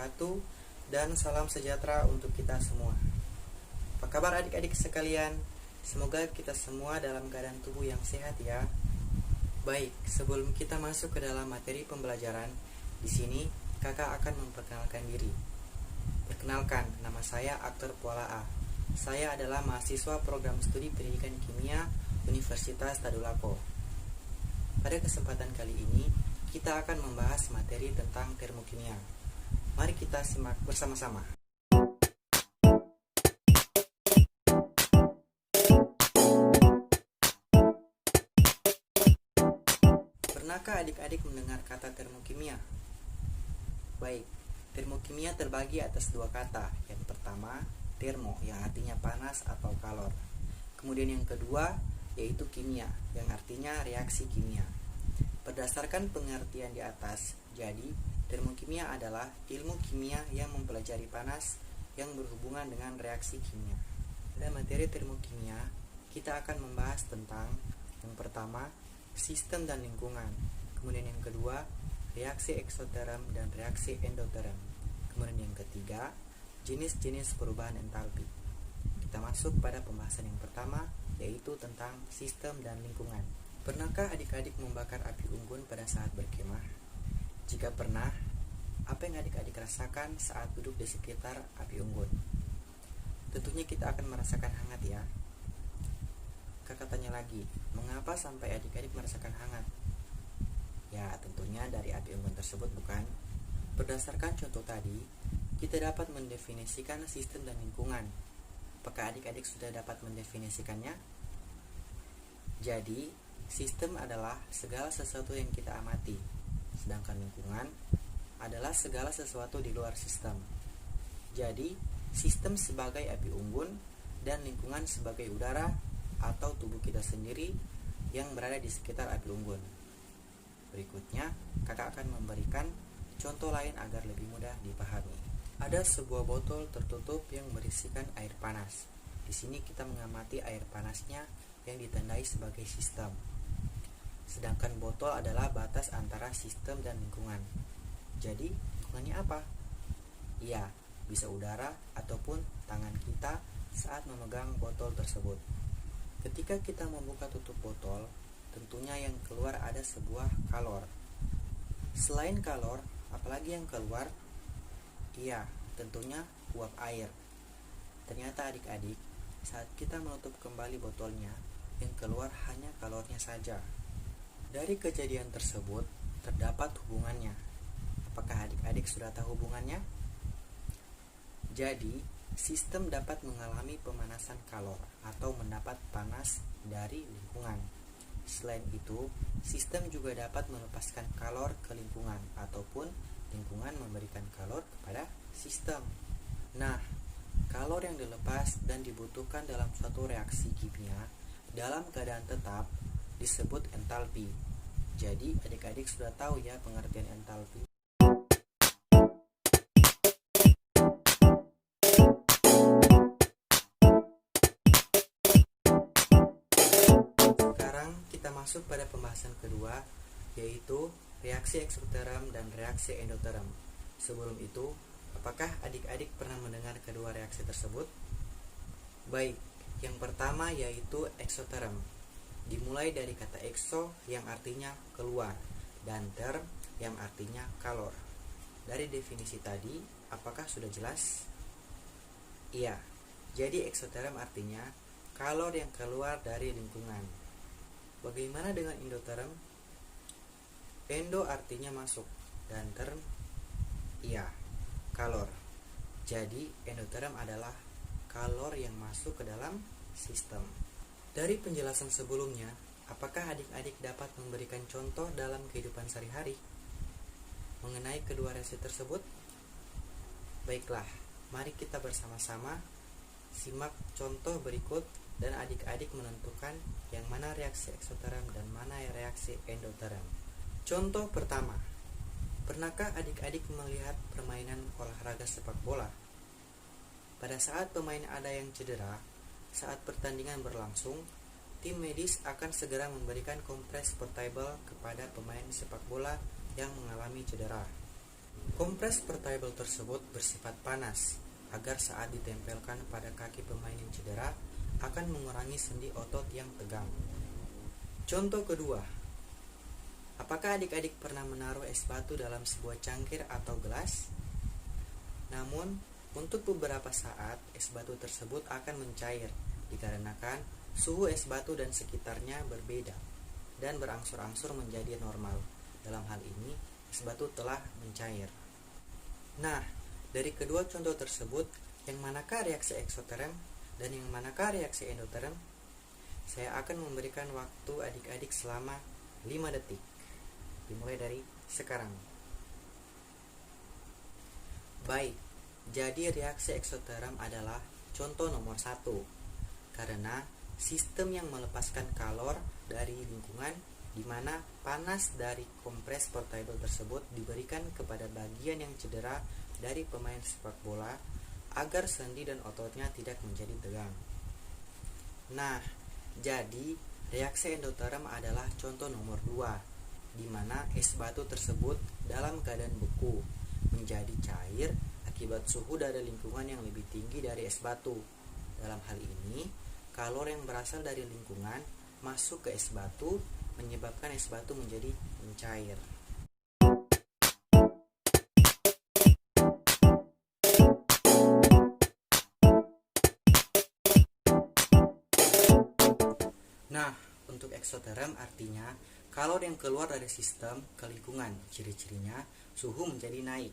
wabarakatuh, dan salam sejahtera untuk kita semua. Apa kabar adik-adik sekalian? Semoga kita semua dalam keadaan tubuh yang sehat ya. Baik, sebelum kita masuk ke dalam materi pembelajaran, di sini kakak akan memperkenalkan diri. Perkenalkan, nama saya Aktor Puala A. Saya adalah mahasiswa program studi pendidikan kimia Universitas Tadulako. Pada kesempatan kali ini, kita akan membahas materi tentang termokimia. Mari kita simak bersama-sama. Pernahkah adik-adik mendengar kata termokimia? Baik, termokimia terbagi atas dua kata. Yang pertama, termo, yang artinya panas atau kalor. Kemudian yang kedua, yaitu kimia, yang artinya reaksi kimia. Berdasarkan pengertian di atas, jadi termokimia adalah ilmu kimia yang mempelajari panas yang berhubungan dengan reaksi kimia. Pada materi termokimia, kita akan membahas tentang yang pertama, sistem dan lingkungan. Kemudian yang kedua, reaksi eksoterm dan reaksi endoterm. Kemudian yang ketiga, jenis-jenis perubahan entalpi. Kita masuk pada pembahasan yang pertama, yaitu tentang sistem dan lingkungan. Pernahkah adik-adik membakar api unggun pada saat berkemah? Jika pernah, apa yang adik-adik rasakan saat duduk di sekitar api unggun? Tentunya kita akan merasakan hangat ya. Kakak tanya lagi, mengapa sampai adik-adik merasakan hangat? Ya, tentunya dari api unggun tersebut bukan? Berdasarkan contoh tadi, kita dapat mendefinisikan sistem dan lingkungan. Apakah adik-adik sudah dapat mendefinisikannya? Jadi, sistem adalah segala sesuatu yang kita amati, sedangkan lingkungan adalah segala sesuatu di luar sistem. Jadi, sistem sebagai api unggun dan lingkungan sebagai udara atau tubuh kita sendiri yang berada di sekitar api unggun. Berikutnya, kakak akan memberikan contoh lain agar lebih mudah dipahami. Ada sebuah botol tertutup yang berisikan air panas. Di sini kita mengamati air panasnya yang ditandai sebagai sistem. Sedangkan botol adalah batas antara sistem dan lingkungan. Jadi, lingkungannya apa? Iya, bisa udara ataupun tangan kita saat memegang botol tersebut. Ketika kita membuka tutup botol, tentunya yang keluar ada sebuah kalor. Selain kalor, apalagi yang keluar? Iya, tentunya uap air. Ternyata adik-adik, saat kita menutup kembali botolnya, yang keluar hanya kalornya saja. Dari kejadian tersebut, terdapat hubungannya. Apakah adik-adik sudah tahu hubungannya? Jadi, sistem dapat mengalami pemanasan kalor atau mendapat panas dari lingkungan. Selain itu, sistem juga dapat melepaskan kalor ke lingkungan ataupun lingkungan memberikan kalor kepada sistem. Nah, kalor yang dilepas dan dibutuhkan dalam suatu reaksi kimia dalam keadaan tetap disebut entalpi. Jadi, adik-adik sudah tahu ya pengertian entalpi. Sekarang kita masuk pada pembahasan kedua, yaitu reaksi eksoterm dan reaksi endoterm. Sebelum itu, apakah adik-adik pernah mendengar kedua reaksi tersebut? Baik, yang pertama yaitu eksoterm. Dimulai dari kata exo yang artinya keluar dan term yang artinya kalor. Dari definisi tadi, apakah sudah jelas? Iya, jadi eksoterm artinya kalor yang keluar dari lingkungan. Bagaimana dengan endoterm? Endo artinya masuk dan term, iya, kalor. Jadi endoterm adalah kalor yang masuk ke dalam sistem. Dari penjelasan sebelumnya, apakah adik-adik dapat memberikan contoh dalam kehidupan sehari-hari mengenai kedua reaksi tersebut? Baiklah, mari kita bersama-sama simak contoh berikut dan adik-adik menentukan yang mana reaksi eksoterm dan mana reaksi endoterm. Contoh pertama, pernahkah adik-adik melihat permainan olahraga sepak bola? Pada saat pemain ada yang cedera, saat pertandingan berlangsung, tim medis akan segera memberikan kompres portable kepada pemain sepak bola yang mengalami cedera. Kompres portable tersebut bersifat panas, agar saat ditempelkan pada kaki pemain yang cedera akan mengurangi sendi otot yang tegang. Contoh kedua, apakah adik-adik pernah menaruh es batu dalam sebuah cangkir atau gelas? Namun, untuk beberapa saat es batu tersebut akan mencair dikarenakan suhu es batu dan sekitarnya berbeda dan berangsur-angsur menjadi normal. Dalam hal ini, es batu telah mencair. Nah, dari kedua contoh tersebut, yang manakah reaksi eksoterm dan yang manakah reaksi endoterm? Saya akan memberikan waktu adik-adik selama 5 detik. Dimulai dari sekarang. Baik, jadi reaksi eksoterm adalah contoh nomor 1. Karena sistem yang melepaskan kalor dari lingkungan di mana panas dari kompres portable tersebut diberikan kepada bagian yang cedera dari pemain sepak bola agar sendi dan ototnya tidak menjadi tegang. Nah, jadi reaksi endoterm adalah contoh nomor 2, di mana es batu tersebut dalam keadaan beku menjadi cair akibat suhu dari lingkungan yang lebih tinggi dari es batu. Dalam hal ini, kalor yang berasal dari lingkungan masuk ke es batu menyebabkan es batu menjadi mencair. Nah, untuk eksoterm artinya kalor yang keluar dari sistem ke lingkungan. Ciri-cirinya suhu menjadi naik.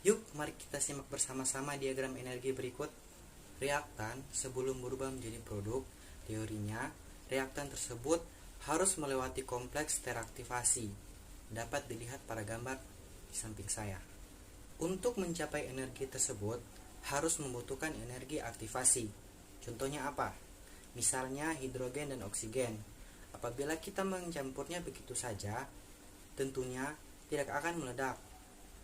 Yuk, mari kita simak bersama-sama diagram energi berikut. Reaktan sebelum berubah menjadi produk, teorinya reaktan tersebut harus melewati kompleks teraktivasi. Dapat dilihat pada gambar di samping saya. Untuk mencapai energi tersebut harus membutuhkan energi aktivasi. Contohnya apa? Misalnya hidrogen dan oksigen. Apabila kita mencampurnya begitu saja, tentunya tidak akan meledak.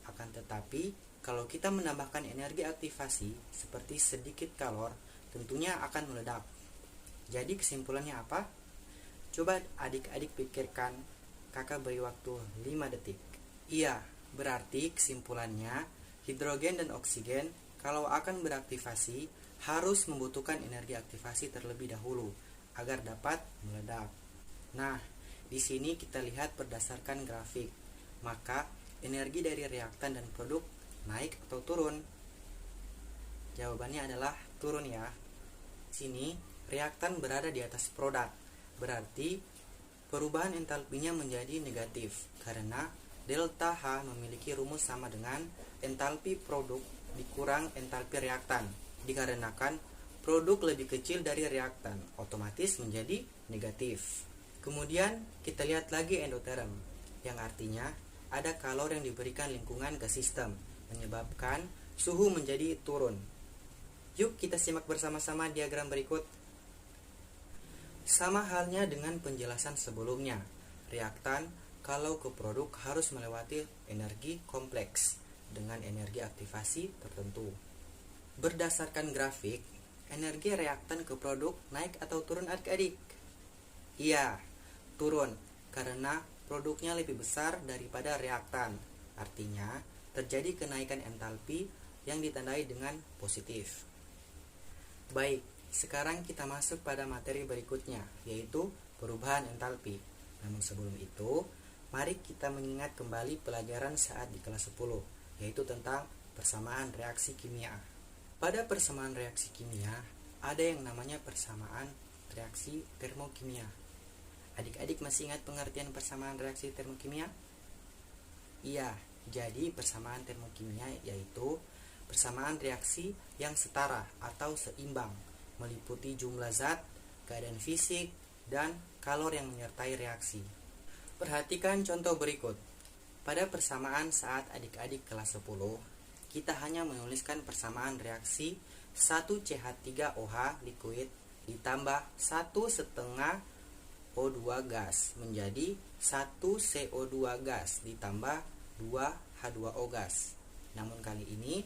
Akan tetapi, kalau kita menambahkan energi aktivasi seperti sedikit kalor, tentunya akan meledak. Jadi kesimpulannya apa? Coba adik-adik pikirkan, kakak beri waktu 5 detik. Iya, berarti kesimpulannya hidrogen dan oksigen kalau akan beraktivasi harus membutuhkan energi aktivasi terlebih dahulu agar dapat meledak. Nah, di sini kita lihat berdasarkan grafik. Maka energi dari reaktan dan produk naik atau turun? Jawabannya adalah turun ya. Sini reaktan berada di atas produk. Berarti perubahan entalpinya menjadi negatif karena delta H memiliki rumus sama dengan entalpi produk dikurang entalpi reaktan. Dikarenakan produk lebih kecil dari reaktan, otomatis menjadi negatif. Kemudian kita lihat lagi endoterm, yang artinya ada kalor yang diberikan lingkungan ke sistem, menyebabkan suhu menjadi turun. Yuk kita simak bersama-sama diagram berikut. Sama halnya dengan penjelasan sebelumnya, reaktan kalau ke produk harus melewati energi kompleks dengan energi aktivasi tertentu. Berdasarkan grafik, energi reaktan ke produk naik atau turun adik-adik? Iya, turun karena produknya lebih besar daripada reaktan. Artinya, terjadi kenaikan entalpi yang ditandai dengan positif. Baik, sekarang kita masuk pada materi berikutnya, yaitu perubahan entalpi. Namun sebelum itu, mari kita mengingat kembali pelajaran saat di kelas 10, yaitu tentang persamaan reaksi kimia. Pada persamaan reaksi kimia, ada yang namanya persamaan reaksi termokimia. Adik-adik masih ingat pengertian persamaan reaksi termokimia? Iya, jadi persamaan termokimia yaitu persamaan reaksi yang setara atau seimbang, meliputi jumlah zat, keadaan fisik, dan kalor yang menyertai reaksi. Perhatikan contoh berikut. Pada persamaan saat adik-adik kelas 10, kita hanya menuliskan persamaan reaksi 1CH3OH liquid ditambah 1,5 O2 gas menjadi 1 CO2 gas ditambah 2 H2O gas. Namun kali ini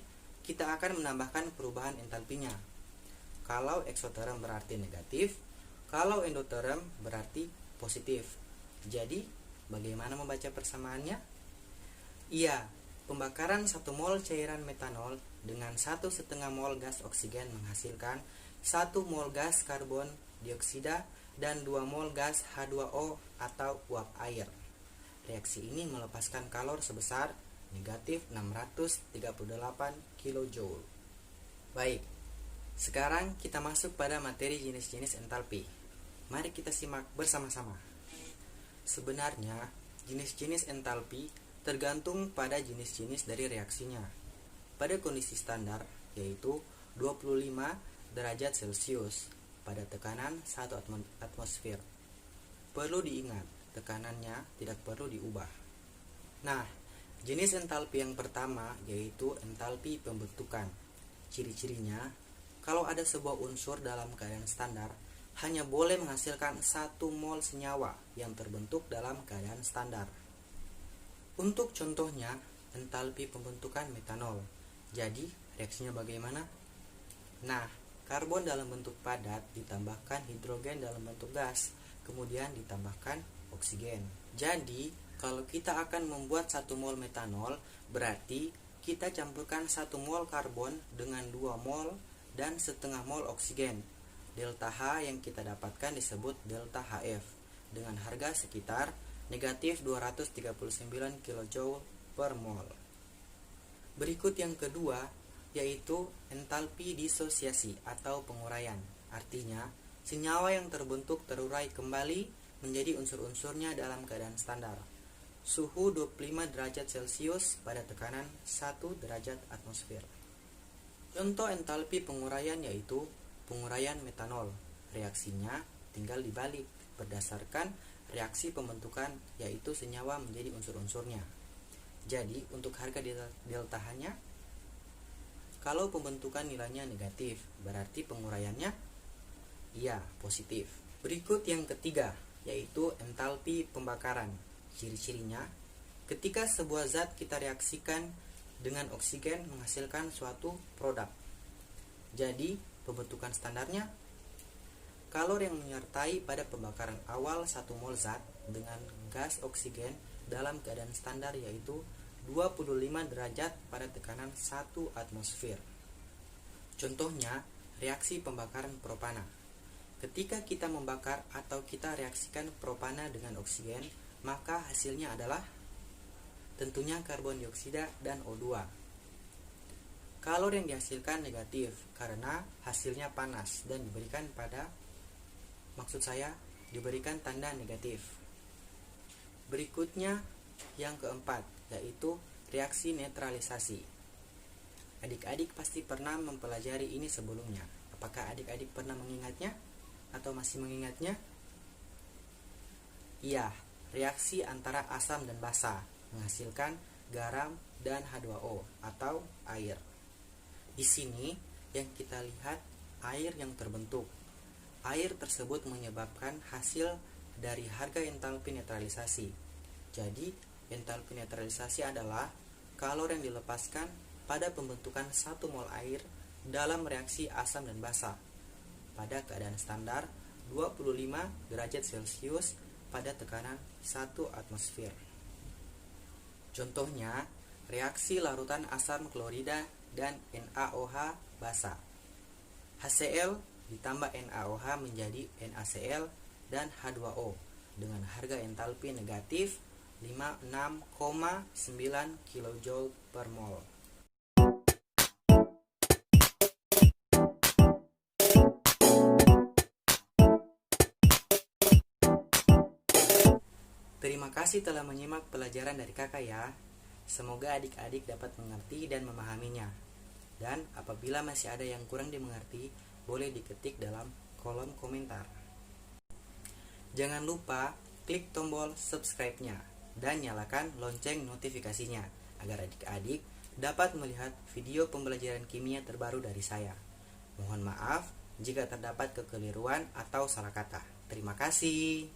kita akan menambahkan perubahan entalpinya. Kalau eksoterm berarti negatif, kalau endoterm berarti positif. Jadi, bagaimana membaca persamaannya? Iya, Pembakaran 1 mol cairan metanol dengan 1,5 mol gas oksigen menghasilkan 1 mol gas karbon dioksida dan 2 mol gas H2O atau uap air. Reaksi ini melepaskan kalor sebesar negatif 638 kJ. Baik, sekarang kita masuk pada materi jenis-jenis entalpi. Mari kita simak bersama-sama. Sebenarnya, jenis-jenis entalpi tergantung pada jenis-jenis dari reaksinya. Pada kondisi standar, yaitu 25 derajat Celcius pada tekanan 1 atmosfer. Perlu diingat, tekanannya tidak perlu diubah. Nah, jenis entalpi yang pertama yaitu entalpi pembentukan. Ciri-cirinya, kalau ada sebuah unsur dalam keadaan standar, hanya boleh menghasilkan 1 mol senyawa yang terbentuk dalam keadaan standar. Untuk contohnya, entalpi pembentukan metanol. Jadi, reaksinya bagaimana? Nah, karbon dalam bentuk padat ditambahkan hidrogen dalam bentuk gas, kemudian ditambahkan oksigen. Jadi, kalau kita akan membuat 1 mol metanol, berarti kita campurkan 1 mol karbon dengan 2 mol dan setengah mol oksigen. Delta H yang kita dapatkan disebut delta HF dengan harga sekitar negatif 239 kJ per mol. Berikut yang kedua yaitu entalpi disosiasi atau penguraian. Artinya, senyawa yang terbentuk terurai kembali menjadi unsur-unsurnya dalam keadaan standar. Suhu 25 derajat Celcius pada tekanan 1 derajat atmosfer. Contoh entalpi penguraian yaitu penguraian metanol. Reaksinya tinggal dibalik berdasarkan reaksi pembentukan, yaitu senyawa menjadi unsur-unsurnya. Jadi, untuk harga delta H-nya, kalau pembentukan nilainya negatif, berarti penguraiannya positif. Berikut yang ketiga, yaitu entalpi pembakaran. Ciri-cirinya, ketika sebuah zat kita reaksikan dengan oksigen menghasilkan suatu produk. Jadi, pembentukan standarnya, kalor yang menyertai pada pembakaran awal 1 mol zat dengan gas oksigen dalam keadaan standar yaitu 25 derajat pada tekanan 1 atmosfer. Contohnya, reaksi pembakaran propana. Ketika kita membakar atau kita reaksikan propana dengan oksigen, maka hasilnya adalah tentunya karbon dioksida dan O2. Kalor yang dihasilkan negatif karena hasilnya panas dan diberikan tanda negatif. Berikutnya yang keempat, yaitu reaksi netralisasi. Adik-adik pasti pernah mempelajari ini sebelumnya. Apakah adik-adik pernah mengingatnya atau masih mengingatnya? Iya, reaksi antara asam dan basa menghasilkan garam dan H2O atau air. Di sini yang kita lihat air yang terbentuk. Air tersebut menyebabkan hasil dari harga entalpi netralisasi. Jadi, entalpi netralisasi adalah kalor yang dilepaskan pada pembentukan 1 mol air dalam reaksi asam dan basa pada keadaan standar 25 derajat Celcius pada tekanan 1 atmosfer. Contohnya, reaksi larutan asam klorida dan NaOH basa. HCl ditambah NaOH menjadi NaCl dan H2O dengan harga entalpi negatif 56,9 kJ per mol. Terima kasih telah menyimak pelajaran dari kakak ya. Semoga adik-adik dapat mengerti dan memahaminya. Dan apabila masih ada yang kurang dimengerti, boleh diketik dalam kolom komentar. Jangan lupa klik tombol subscribe-nya dan nyalakan lonceng notifikasinya agar adik-adik dapat melihat video pembelajaran kimia terbaru dari saya. Mohon maaf jika terdapat kekeliruan atau salah kata. Terima kasih.